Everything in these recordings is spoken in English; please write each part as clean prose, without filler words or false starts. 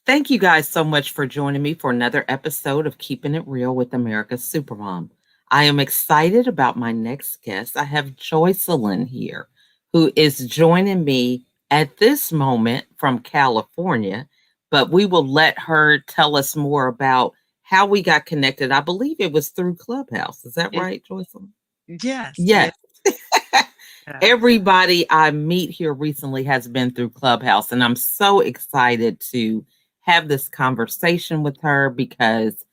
Thank you guys so much for joining me for another episode of Keeping It Real with America's Supermom. I am excited about my next guest. I have Jocelyn here, who is joining me at this moment from California, but we will let her tell us more about how we got connected. I believe it was through Clubhouse. Is that It, right, Jocelyn? yes, Yes. yes, yes. Everybody I meet here recently has been through Clubhouse, and I'm so excited to have this conversation with her because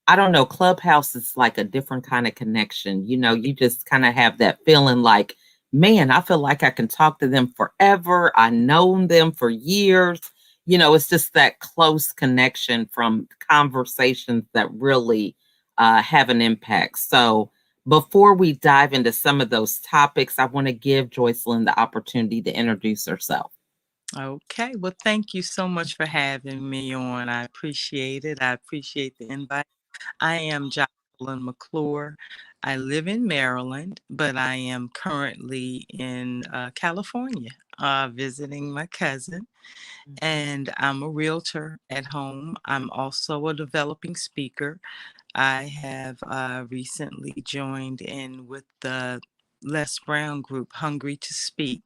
I don't know, Clubhouse is like a different kind of connection. You just kind of have that feeling like, man, I feel like I can talk to them forever. I known them for years. It's just that close connection from conversations that really have an impact. So, before we dive into some of those topics, I want to give Joycelyn the opportunity to introduce herself. Okay. Well, thank you so much for having me on. I appreciate it. I appreciate the invite. I am Jocelyn McClure. I live in Maryland, but I am currently in California visiting my cousin. And I'm a realtor at home. I'm also a developing speaker. I have recently joined in with the Les Brown group, Hungry to Speak.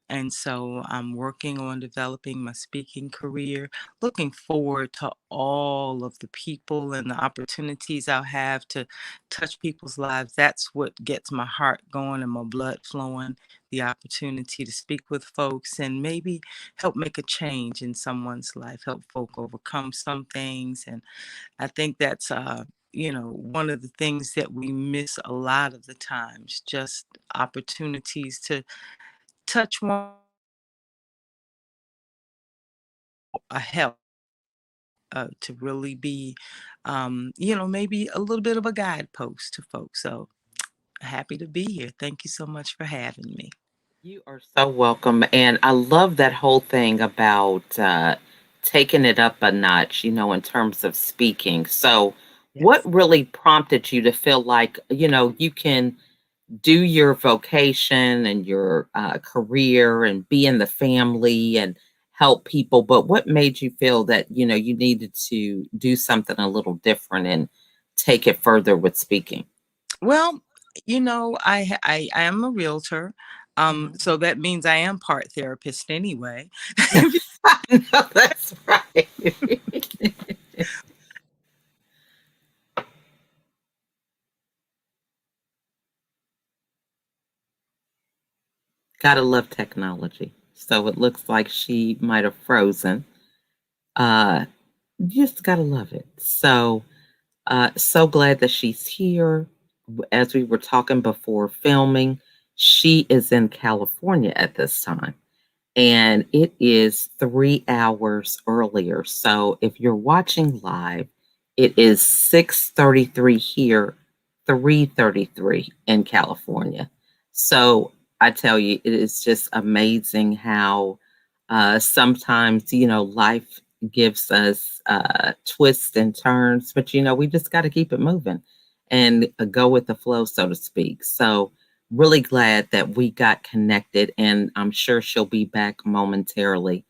And so I'm working on developing my speaking career, looking forward to all of the people and the opportunities I'll have to touch people's lives. That's what gets my heart going and my blood flowing, the opportunity to speak with folks and maybe help make a change in someone's life, help folk overcome some things. And I think that's one of the things that we miss a lot of the times, just opportunities to touch one a help to really be, maybe a little bit of a guidepost to folks. So happy to be here. Thank you so much for having me. You are so welcome. And I love that whole thing about taking it up a notch, in terms of speaking. So, what Yes. really prompted you to feel like, you can do your vocation and your career and be in the family and help people? But what made you feel that, you needed to do something a little different and take it further with speaking? Well, I am a realtor. Mhm. So that means I am part therapist anyway. No, that's right. Gotta love technology. So it looks like she might have frozen. Uh, just gotta love it. So, so glad that she's here. As we were talking before filming, she is in California at this time, and it is 3 hours earlier. So if you're watching live, it is 6:33 here, 3:33 in California. So I tell you, it is just amazing how sometimes, life gives us twists and turns, but, we just got to keep it moving and go with the flow, so to speak. So, really glad that we got connected, and I'm sure she'll be back momentarily.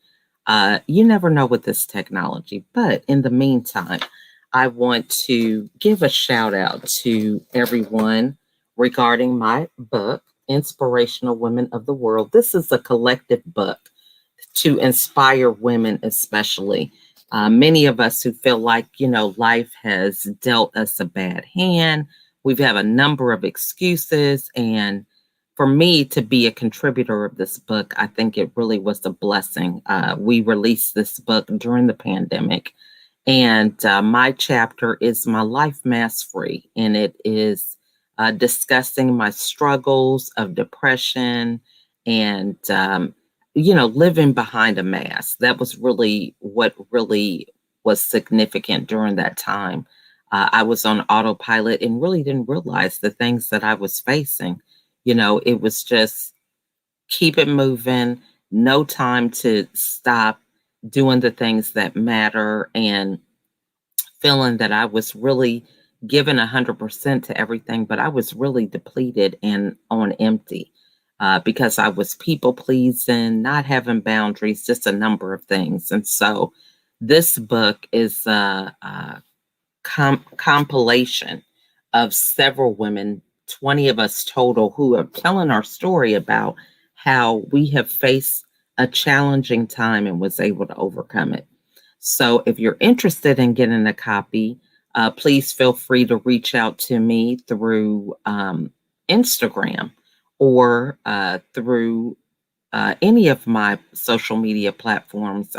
You never know with this technology, but in the meantime, I want to give a shout out to everyone regarding my book, Inspirational Women of the World. This is a collective book to inspire women, especially. Many of us who feel like, life has dealt us a bad hand. We've had a number of excuses. And for me to be a contributor of this book, I think it really was a blessing. We released this book during the pandemic. And my chapter is My Life Mask Free. And it is discussing my struggles of depression and living behind a mask. That was really what really was significant during that time. I was on autopilot and really didn't realize the things that I was facing. It was just keep it moving, no time to stop doing the things that matter, and feeling that I was really giving 100% to everything, but I was really depleted and on empty because I was people pleasing, not having boundaries, just a number of things. And so This book is a compilation of several women, 20 of us total, who are telling our story about how we have faced a challenging time and was able to overcome it. So if you're interested in getting a copy, please feel free to reach out to me through Instagram or through any of my social media platforms.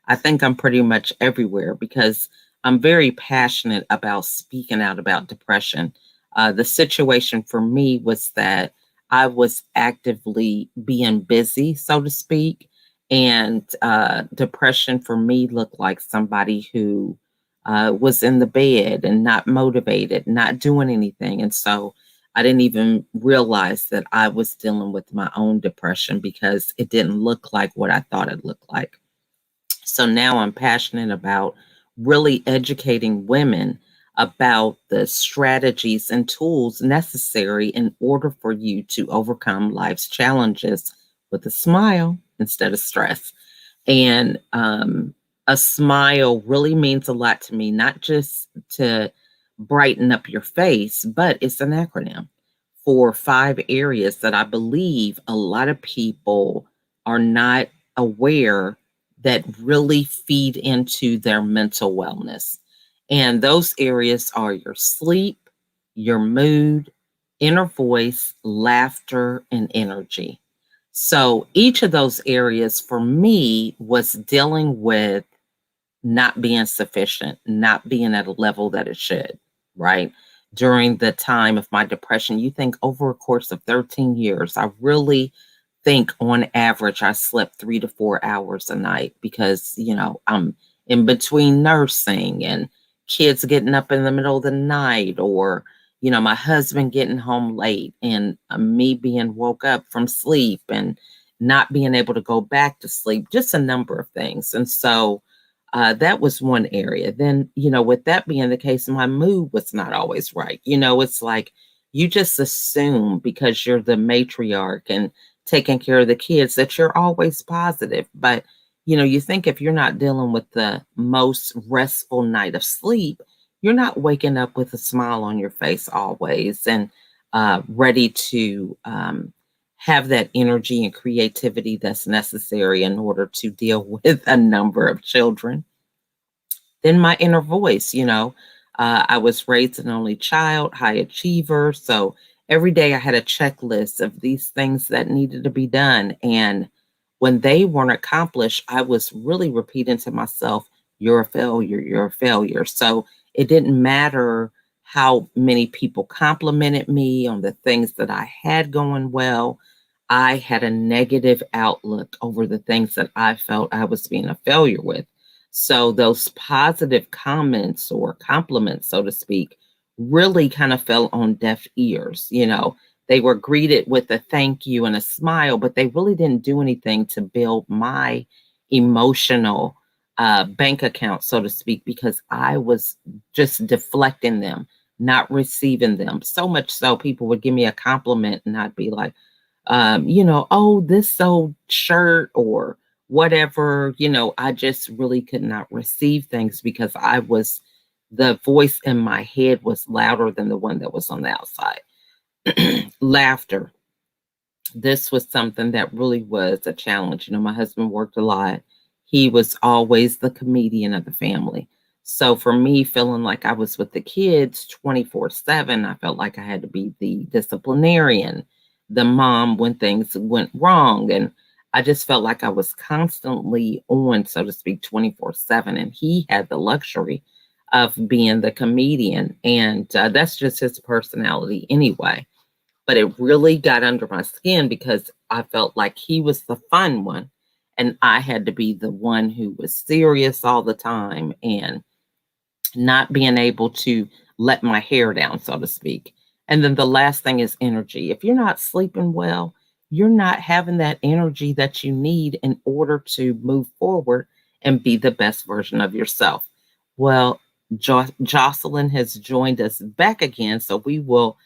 I think I'm pretty much everywhere because I'm very passionate about speaking out about depression. The situation for me was that I was actively being busy, so to speak, and depression for me looked like somebody who was in the bed and not motivated, not doing anything. And so I didn't even realize that I was dealing with my own depression because it didn't look like what I thought it looked like. So now I'm passionate about really educating women about the strategies and tools necessary in order for you to overcome life's challenges with a smile instead of stress. And a smile really means a lot to me, not just to brighten up your face, but it's an acronym for 5 areas that I believe a lot of people are not aware that really feed into their mental wellness. And those areas are your sleep, your mood, inner voice, laughter, and energy. So each of those areas for me was dealing with not being sufficient, not being at a level that it should, right? During the time of my depression, you think over a course of 13 years, I really think on average I slept 3 to 4 hours a night because, I'm in between nursing and kids getting up in the middle of the night, or, my husband getting home late and me being woke up from sleep and not being able to go back to sleep, just a number of things. And so that was one area. Then, with that being the case, my mood was not always right. It's like you just assume because you're the matriarch and taking care of the kids that you're always positive. But, you think if you're not dealing with the most restful night of sleep, you're not waking up with a smile on your face always and ready to have that energy and creativity that's necessary in order to deal with a number of children. Then my inner voice, I was raised an only child, high achiever. So every day I had a checklist of these things that needed to be done. And when they weren't accomplished, I was really repeating to myself, you're a failure, you're a failure. So it didn't matter how many people complimented me on the things that I had going well. I had a negative outlook over the things that I felt I was being a failure with. So those positive comments or compliments, so to speak, really kind of fell on deaf ears. They were greeted with a thank you and a smile, but they really didn't do anything to build my emotional bank account, so to speak, because I was just deflecting them, not receiving them. So much so people would give me a compliment and I'd be like, oh, this old shirt or whatever, I just really could not receive things because the voice in my head was louder than the one that was on the outside. Laughter. This was something that really was a challenge. My husband worked a lot. He was always the comedian of the family. So for me, feeling like I was with the kids 24/7, I felt like I had to be the disciplinarian, the mom when things went wrong. And I just felt like I was constantly on, so to speak, 24/7. And he had the luxury of being the comedian. And that's just his personality anyway. But it really got under my skin because I felt like he was the fun one. And I had to be the one who was serious all the time and not being able to let my hair down, so to speak. And then the last thing is energy. If you're not sleeping well, you're not having that energy that you need in order to move forward and be the best version of yourself. Well, Jocelyn has joined us back again, so we will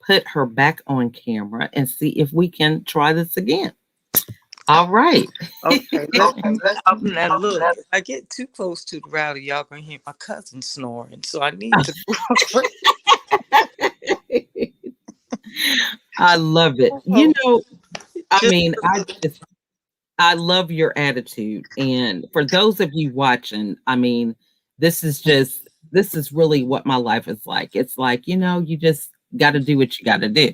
put her back on camera and see if we can try this again. All right. Okay, now look, if I get too close to the router, y'all gonna hear my cousin snoring. So I need to I love it. I just mean, I love your attitude. And for those of you watching, I mean, this is really what my life is like. It's like, you just got to do what you got to do,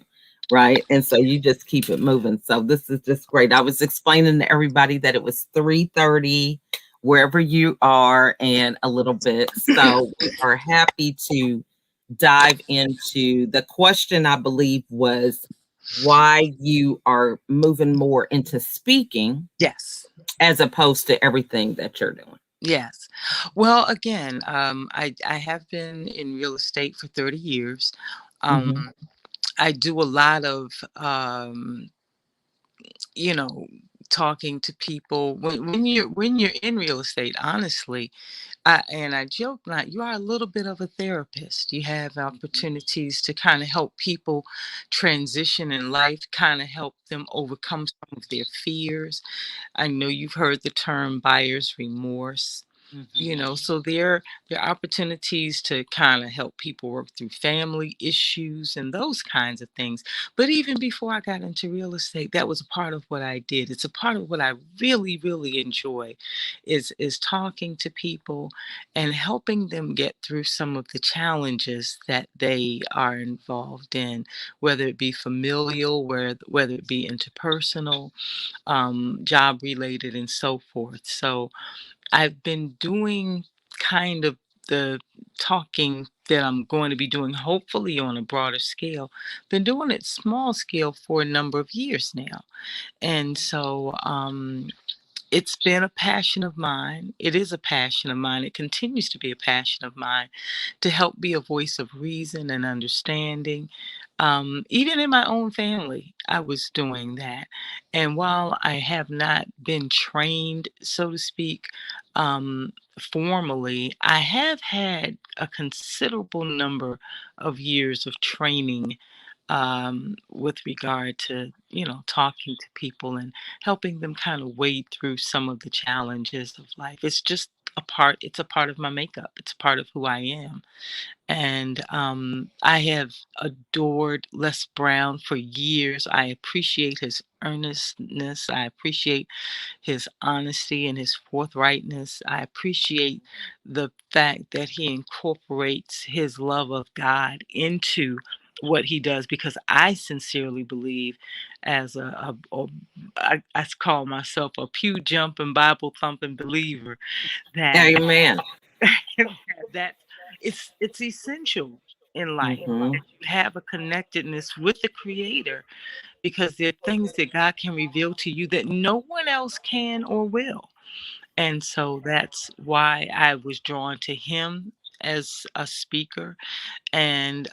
right? And so you just keep it moving. So this is just great. I was explaining to everybody that it was 3:30 wherever you are and a little bit. So we are happy to dive into the question. I believe was why you are moving more into speaking yes. as opposed to everything that you're doing. Yes. Well, again, I have been in real estate for 30 years. Um, Mhm. I do a lot of, you know, talking to people when you're in real estate. Honestly, and I joke not, you are a little bit of a therapist. You have Mhm. opportunities to kind of help people transition in life, kind of help them overcome some of their fears. I know you've heard the term buyer's remorse. Mhm. So there are opportunities to kind of help people work through family issues and those kinds of things. But even before I got into real estate, that was a part of what I did. It's a part of what I really, really enjoy is talking to people and helping them get through some of the challenges that they are involved in, whether it be familial, whether it be interpersonal, job related, and so forth. So I've been doing kind of the talking that I'm going to be doing, hopefully on a broader scale. Been doing it small scale for a number of years now. And so it's been a passion of mine. It is a passion of mine. It continues to be a passion of mine to help be a voice of reason and understanding. Even in my own family, I was doing that. And while I have not been trained, so to speak, formally, I have had a considerable number of years of training with regard to, talking to people and helping them kind of wade through some of the challenges of life. It's a part of my makeup. It's a part of who I am. And I have adored Les Brown for years. I appreciate his earnestness. I appreciate his honesty and his forthrightness. I appreciate the fact that he incorporates his love of God into what he does, because I sincerely believe, as I call myself a pew jumping, Bible thumping believer, that Amen. that it's essential in life Mhm. that you have a connectedness with the Creator, because there are things that God can reveal to you that no one else can or will. And so that's why I was drawn to him as a speaker. And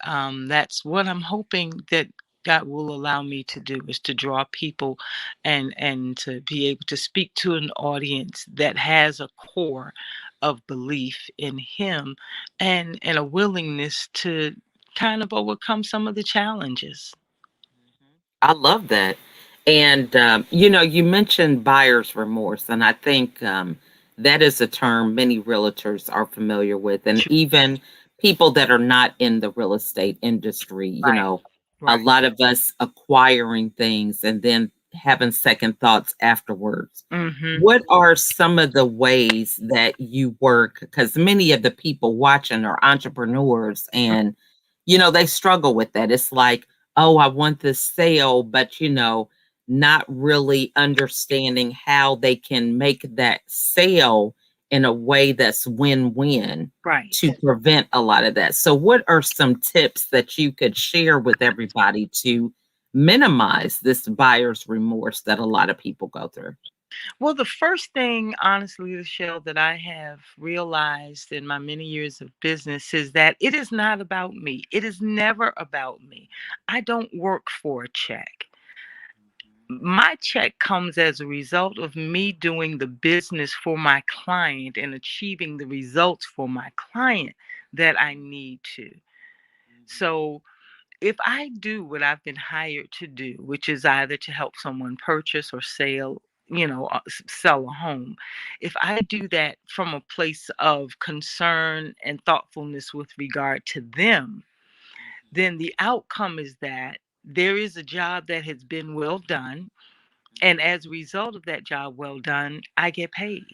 that's what I'm hoping that God will allow me to do, is to draw people and to be able to speak to an audience that has a core of belief in him, and a willingness to kind of overcome some of the challenges. I love that. And, you mentioned buyer's remorse, and I think that is a term many realtors are familiar with, and even people that are not in the real estate industry, Right, a right. lot of us acquiring things and then having second thoughts afterwards. Mm-hmm. What are some of the ways that you work? Because many of the people watching are entrepreneurs and, they struggle with that. It's like, oh, I want this sale, but not really understanding how they can make that sale in a way that's win-win Right. to prevent a lot of that. So what are some tips that you could share with everybody to minimize this buyer's remorse that a lot of people go through? Well, the first thing, honestly, Michelle, that I have realized in my many years of business is that it is not about me. It is never about me. I don't work for a check. My check comes as a result of me doing the business for my client and achieving the results for my client that I need to. So, if I do what I've been hired to do, which is either to help someone purchase or sell sell a home. If I do that from a place of concern and thoughtfulness with regard to them, then the outcome is that there is a job that has been well done. And as a result of that job well done, I get paid.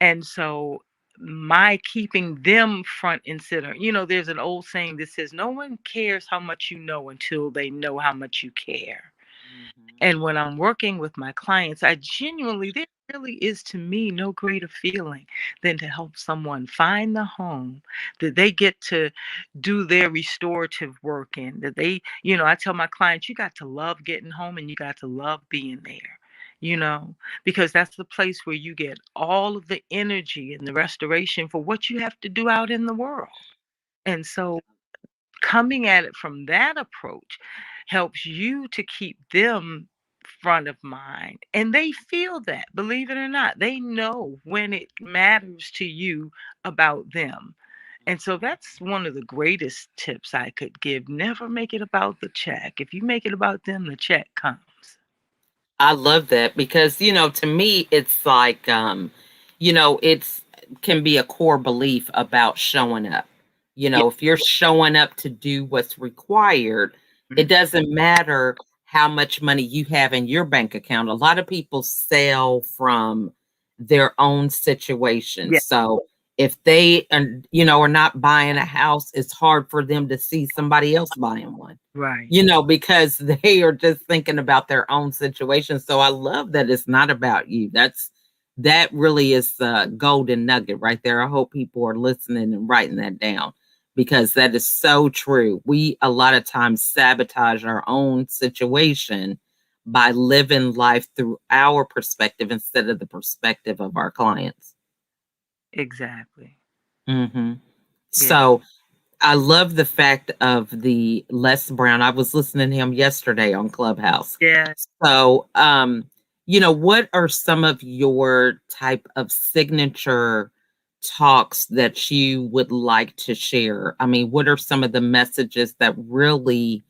And so my keeping them front and center, there's an old saying that says, no one cares how much you know until they know how much you care. Mhm. And when I'm working with my clients, I genuinely, there really is to me no greater feeling than to help someone find the home that they get to do their restorative work in. That I tell my clients, you got to love getting home and you got to love being there, because that's the place where you get all of the energy and the restoration for what you have to do out in the world. And so coming at it from that approach helps you to keep them front of mind, and they feel that, believe it or not, they know when it matters to you about them. And so that's one of the greatest tips I could give. Never make it about the check. If you make it about them, the check comes. I love that because, to me, it's like, it's can be a core belief about showing up. Yeah. If you're showing up to do what's required, it doesn't matter how much money you have in your bank account. A lot of people sell from their own situation. Yeah. So if they, are not buying a house, it's hard for them to see somebody else buying one, Right. because they are just thinking about their own situation. So I love that it's not about you. That really is the golden nugget right there. I hope people are listening and writing that down because that is so true. We a lot of times sabotage our own situation by living life through our perspective instead of the perspective of our clients. Exactly. Hmm. Yeah. So I love the fact of the Les Brown. I was listening to him yesterday on Clubhouse. Yeah. So, what are some of your type of signature talks that you would like to share? I mean, what are some of the messages that really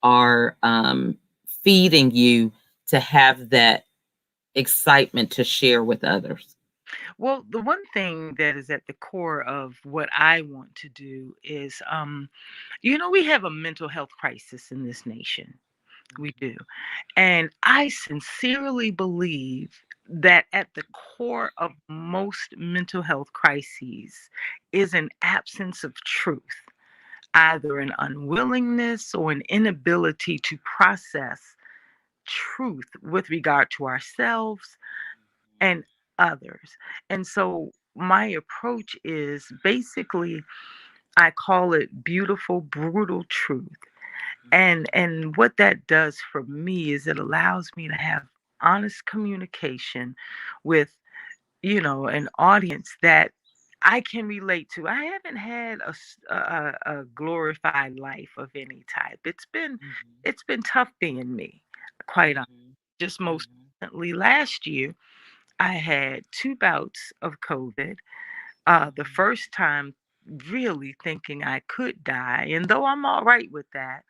are feeding you to have that excitement to share with others? Well, the one thing that is at the core of what I want to do is, we have a mental health crisis in this nation. We do. And I sincerely believe that at the core of most mental health crises is an absence of truth, either an unwillingness or an inability to process truth with regard to ourselves and others. And so my approach is basically, I call it beautiful, brutal truth. And what that does for me is it allows me to have honest communication with, an audience that I can relate to. I haven't had a glorified life of any type. It's been tough being me, quite honest. Mhm. Just most Mhm. recently last year, I had two bouts of COVID. The Mhm. first time really thinking I could die, and though I'm all right with that,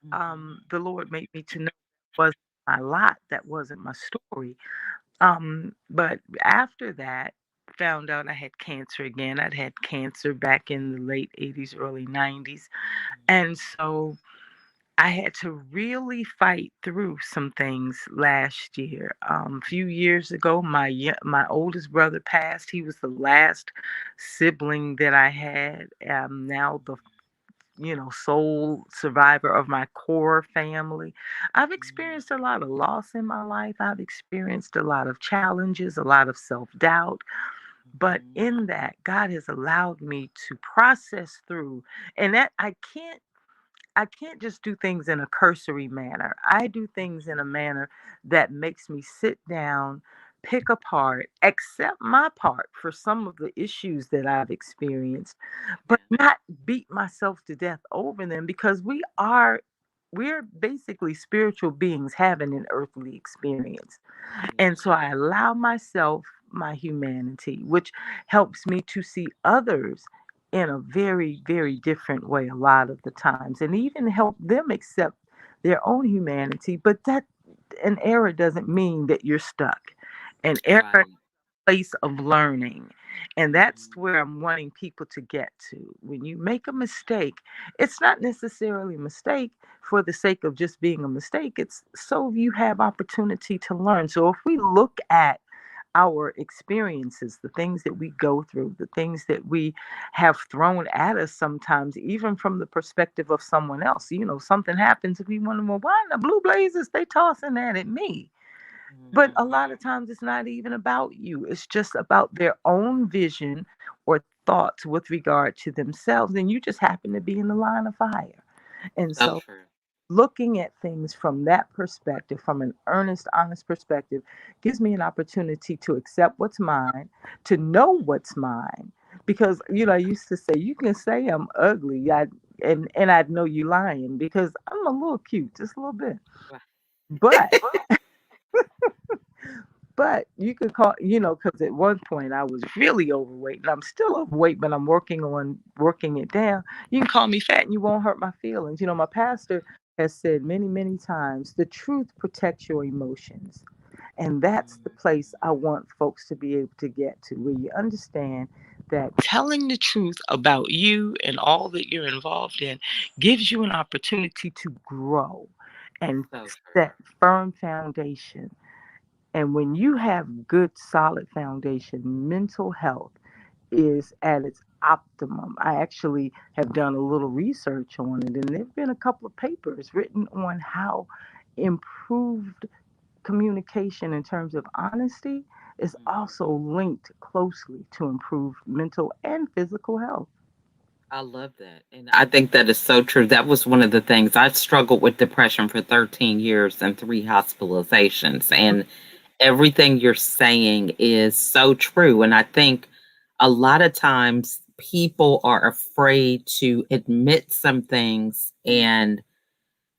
Mhm. the Lord made me to know that wasn't my lot, that wasn't my story. But after that, found out I had cancer again. I'd had cancer back in the late 80s, early 90s. And so I had to really fight through some things last year. A few years ago, my oldest brother passed. He was the last sibling that I had. Now the sole survivor of my core family. I've Mhm. experienced a lot of loss in my life. I've experienced a lot of challenges, a lot of self doubt. But Mhm. in that, God has allowed me to process through, and that I can't just do things in a cursory manner. I do things in a manner that makes me sit down, pick apart, accept my part for some of the issues that I've experienced, but Yeah. not beat myself to death over them because we're basically spiritual beings having an earthly experience. And Yeah. so I allow myself my humanity, which helps me to see others in a very, very different way a lot of the times, and even help them accept their own humanity. But an error doesn't mean that you're stuck. An error Right. place of learning. And that's Mhm. where I'm wanting people to get to. When you make a mistake, it's not necessarily a mistake for the sake of just being a mistake. It's so you have opportunity to learn. So if we look at our experiences, the things that we go through, the things that we have thrown at us sometimes, even from the perspective of someone else. Something happens and we wonder, well, why in the blue blazes they tossing that at me? But a Mhm. lot of times it's not even about you. It's just about their own vision or thoughts with regard to themselves. And you just happen to be in the line of fire. And So so true. looking at things from that perspective, from an earnest, honest perspective, gives me an opportunity to accept what's mine, to know what's mine. Because, I used to say, you can say I'm ugly, and I'd know you lying because I'm a little cute, just a little bit. Right. But But you could call, because at one point I was really overweight, and I'm still overweight, but I'm working on working it down. You can call me fat, and you won't hurt my feelings. My pastor has said many, many times, the truth protects your emotions, and that's the place I want folks to be able to get to, where you understand that telling the truth about you and all that you're involved in gives you an opportunity to grow and So true. set firm foundation. And when you have good, solid foundation, mental health is at its optimum. I actually have done a little research on it, and there have been a couple of papers written on how improved communication in terms of honesty is Mhm. also linked closely to improved mental and physical health. I love that. And I think that is so true. That was one of the things I struggled with depression for 13 years and three hospitalizations. And everything you're saying is so true. And I think a lot of times people are afraid to admit some things. And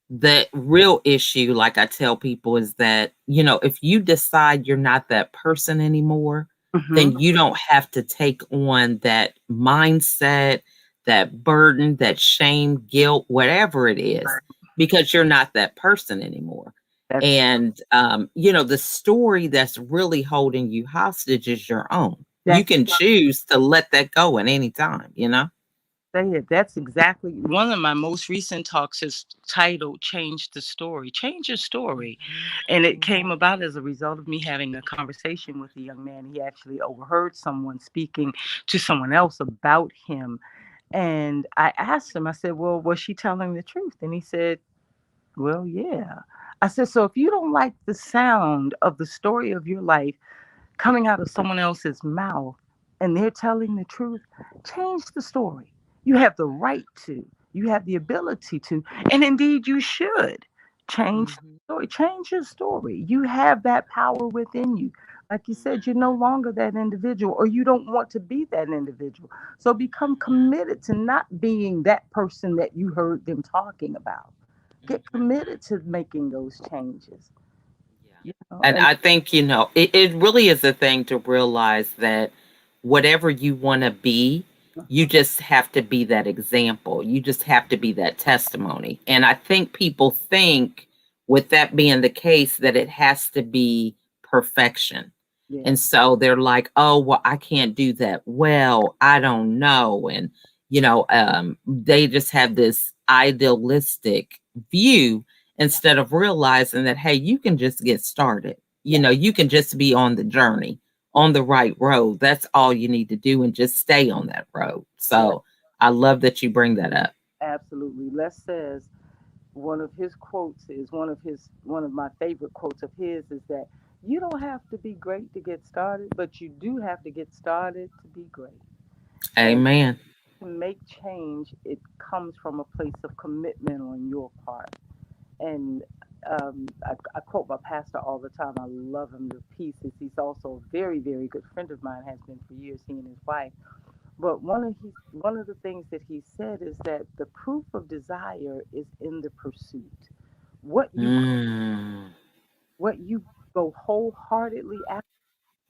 the real issue, like I tell people, is that, if you decide you're not that person anymore, Hmm. then you don't have to take on that mindset, that burden, that shame, guilt, whatever it is, because you're not that person anymore. That's And, the story that's really holding you hostage is your own. You that's can choose to let that go at any time. say it. That's exactly one of my most recent talks is titled Change the Story. Change your story. Mhm. And it Mhm. came about as a result of me having a conversation with a young man. He actually overheard someone speaking to someone else about him. And I asked him, I said, well, was she telling the truth? And he said, well, yeah. I said, so if you don't like the sound of the story of your life coming out of someone else's mouth and they're telling the truth, change the story. You have the right to, you have the ability to, and indeed you should change the Mhm. story. Change your story. You have that power within you. Like you said, you're no longer that individual, or you don't want to be that individual. So become committed to not being that person that you heard them talking about. Get Mhm. committed to making those changes. Yeah. And And I think, it really is a thing to realize that whatever you want to be, you just have to be that example. You just have to be that testimony. And I think people think, with that being the case, that it has to be perfection. yeah, And so they're like, oh, well, I can't do that. Well, I don't know. And, they just have this idealistic view instead of realizing that, hey, you can just get started. You can just be on the journey, yeah. on the right road. That's all you need to do, and just stay on that road. Yeah, So I love that you bring that up. absolutely. Les says one of his quotes is one of my favorite quotes of his is that you don't have to be great to get started, but you do have to get started to be great. And Amen. to make change, it comes from a place of commitment on your part. And I quote my pastor all the time. I love him to pieces. He's also a very, very good friend of mine, has been for years, he and his wife. But one of the things that he said is that the proof of desire is in the pursuit. What you Mm. what you go wholeheartedly after,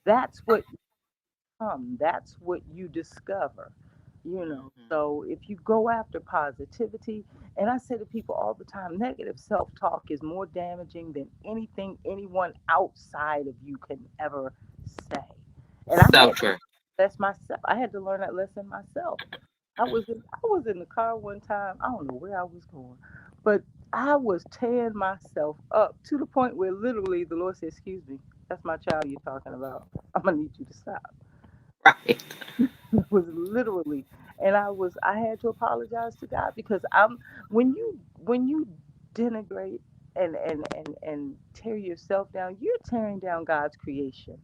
that's what you come. That's what you discover. you know. Mhm. So if you go after positivity, and I say to people all the time, negative self-talk is more damaging than anything anyone outside of you can ever say. And I So had true. that's myself. I had to learn that lesson myself. I was in the car one time. I don't know where I was going, but I was tearing myself up to the point where literally the Lord said, "Excuse me, that's my child you're talking about. I'm gonna need you to stop." Right. Was literally, and I had to apologize to God because when you denigrate and tear yourself down, you're tearing down God's creation,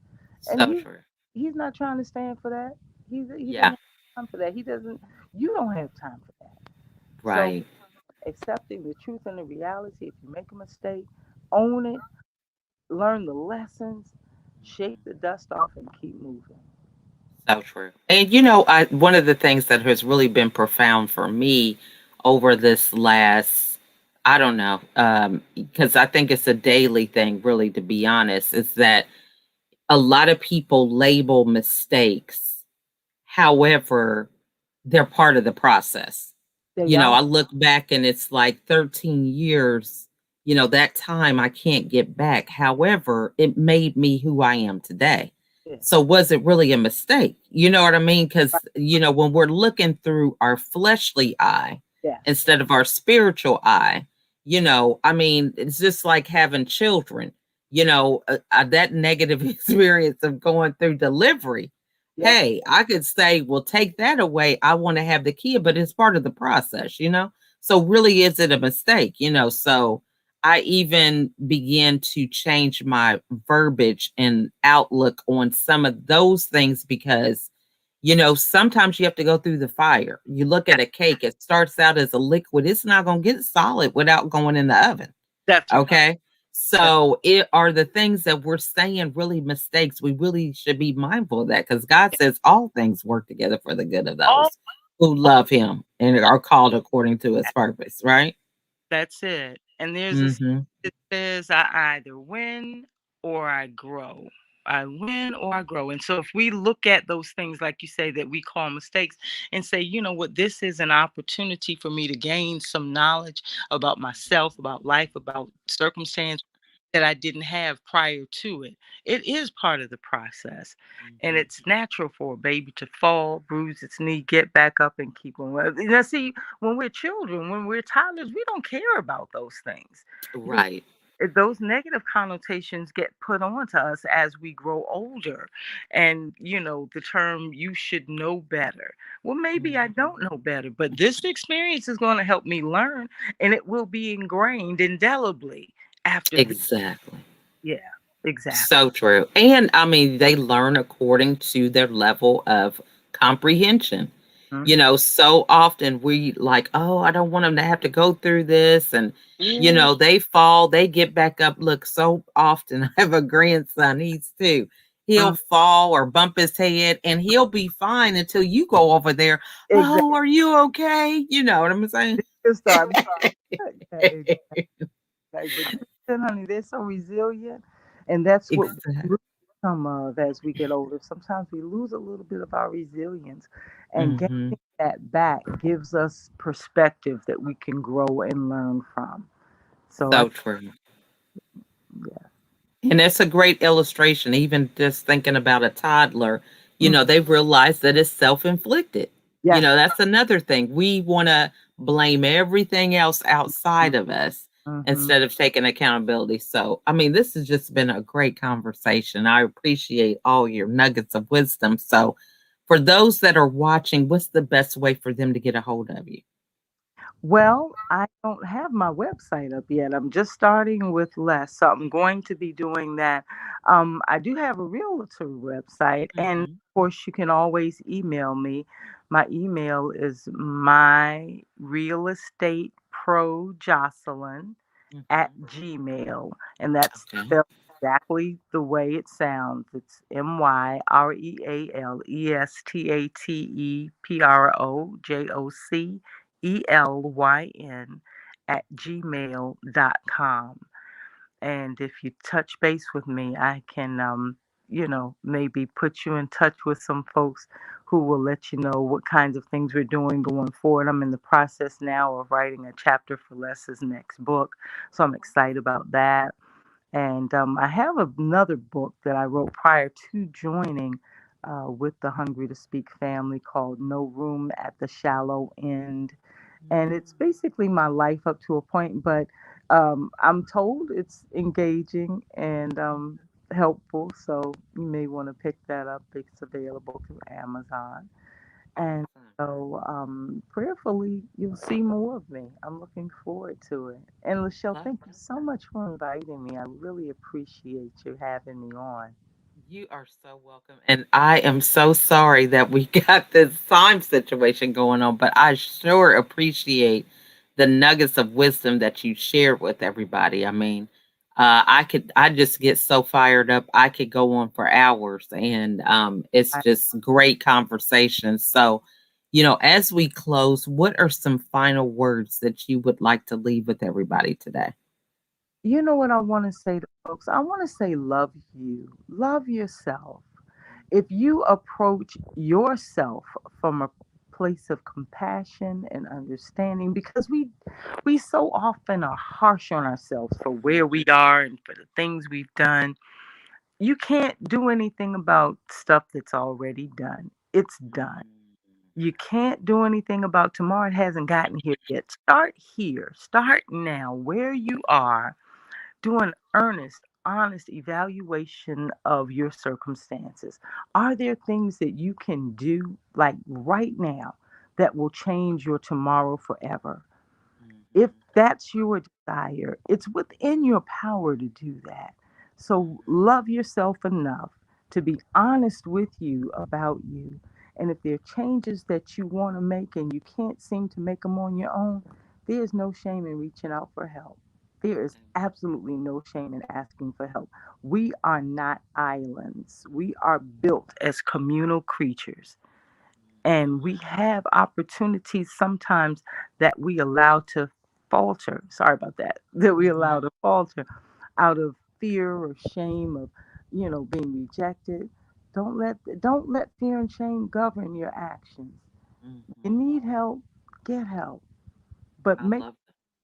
and So true. he's not trying to stand for that. He doesn't Yeah. have time for that. He doesn't. You don't have time for that. So Right. accepting the truth and the reality. If you make a mistake, own it, learn the lessons, shake the dust off, and keep moving. So true. And I one of the things that has really been profound for me over this last, I don't know, because I think it's a daily thing, really, to be honest, is that a lot of people label mistakes. However, they're part of the process. They are. I look back and it's like 13 years, that time I can't get back. However, it made me who I am today. Yeah. So was it really a mistake? You know what I mean? Because, when we're looking through our fleshly eye Yeah. instead of our spiritual eye, I mean, it's just like having children, that negative experience of going through delivery. Yes. Hey, I could say, well, take that away. I want to have the kid, but it's part of the process. So really, is it a mistake? So I even began to change my verbiage and outlook on some of those things because, sometimes you have to go through the fire. You look at a cake, it starts out as a liquid. It's not going to get solid without going in the oven. That's right. Okay. That's So it are the things that we're saying really mistakes. We really should be mindful of that because God says all things work together for the good of all. those who love him and are called according to his purpose, right? That's it. And there's a saying Mm-hmm. that says, I either win or I grow. I win or I grow. And so if we look at those things, like you say, that we call mistakes and say, you know what, this is an opportunity for me to gain some knowledge about myself, about life, about circumstance that I didn't have prior to it. It is part of the process. And Mm-hmm. it's natural for a baby to fall, bruise its knee, get back up, and keep on. Now, see, when we're children, when we're toddlers, we don't care about those things. You Right. those negative connotations get put on to us as we grow older. And, the term you should know better. Well, maybe I Mhm. don't know better, but this experience is going to help me learn and it will be ingrained indelibly after the. Exactly. Yeah, exactly. So true. And I mean, they learn according to their level of comprehension. Mhm. So often we like, oh, I don't want them to have to go through this. And, Ooh, they fall, they get back up. Look, so often I have a grandson, he's two. He'll mm, fall or bump his head and he'll be fine until you go over there. exactly. Oh, are you okay? You know what I'm saying? Just start. Yeah, exactly. But then, honey, they're so resilient, and that's what we Exactly. lose some of as we get older. Sometimes we lose a little bit of our resilience, and Hmm. getting that back gives us perspective that we can grow and learn from. So I, So true. yeah, And it's a great illustration, even just thinking about a toddler, mm, they realize that it's self-inflicted. yes, That's another thing. We want to blame everything else outside of us mm-hmm. instead of taking accountability. So, I mean, this has just been a great conversation. I appreciate all your nuggets of wisdom. So, for those that are watching, what's the best way for them to get a hold of you? Well, I don't have my website up yet. I'm just starting with less, so I'm going to be doing that. I do have a realtor website, and of Mhm. course, you can always email me. My email is my real estate pro Jocelyn at Mhm. Gmail, and that's Okay. spelled exactly the way it sounds. It's MyRealestateProJocelyn @gmail.com. And if you touch base with me, I can, maybe put you in touch with some folks who will let you know what kinds of things we're doing going forward. I'm in the process now of writing a chapter for Les's next book, so I'm excited about that. And I have another book that I wrote prior to joining with the Hungry to Speak family called No Room at the Shallow End. And it's basically my life up to a point, but I'm told it's engaging and helpful. So you may want to pick that up. It's available through Amazon. And Awesome. so prayerfully, you'll see more of me. I'm looking forward to it. And Lachelle, Love thank you so much for inviting me. I really appreciate you having me on. You are so welcome. And I am so sorry that we got this time situation going on, but I sure appreciate the nuggets of wisdom that you shared with everybody. I mean, I just get so fired up. I could go on for hours, and it's I, just great conversation. So, as we close, what are some final words that you would like to leave with everybody today? you know what I want to say to folks? I want to say love you, love yourself. If you approach yourself from a place of compassion and understanding, because we so often are harsh on ourselves for where we are and for the things we've done. You can't do anything about stuff that's already done. It's done. You can't do anything about tomorrow. It hasn't gotten here yet. Start here. Start now where you are. Do an earnest, honest evaluation of your circumstances. Are there things that you can do, like right now, that will change your tomorrow forever? If Mhm, that's your desire, it's within your power to do that. So mhm, love yourself enough to be honest with you about you. And if there are changes that you want to make and you can't seem to make them on your own, there's no shame in reaching out for help. There is mhm. absolutely no shame in asking for help. We are not islands. We are built as communal creatures, and we have opportunities sometimes that we allow to falter. Sorry about that. That we allow Mhm, to falter out of fear or shame of, being rejected. Don't let fear and shame govern your actions. You mhm. need help, get help, but I make love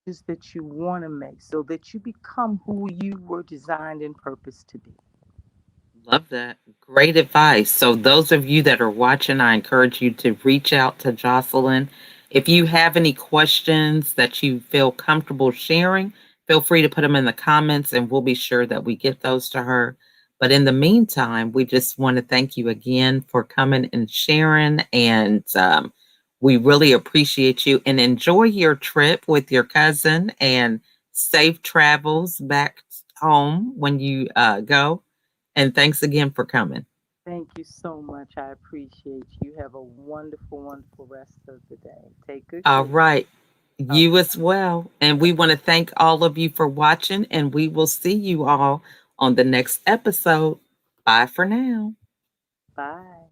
changes that you want to make so that you become who you were designed and purposed to be. Love that. Great advice. So, those of you that are watching, I encourage you to reach out to Jocelyn. If you have any questions that you feel comfortable sharing, feel free to put them in the comments and we'll be sure that we get those to her. But in the meantime, we just want to thank you again for coming and sharing. And we really appreciate you and enjoy your trip with your cousin and safe travels back home when you go. And thanks again for coming. Thank you so much. I appreciate you. You have a wonderful, wonderful rest of the day. Take good All care. right. All You as well. And we want to thank all of you for watching, and we will see you all on the next episode. Bye for now. right. Bye.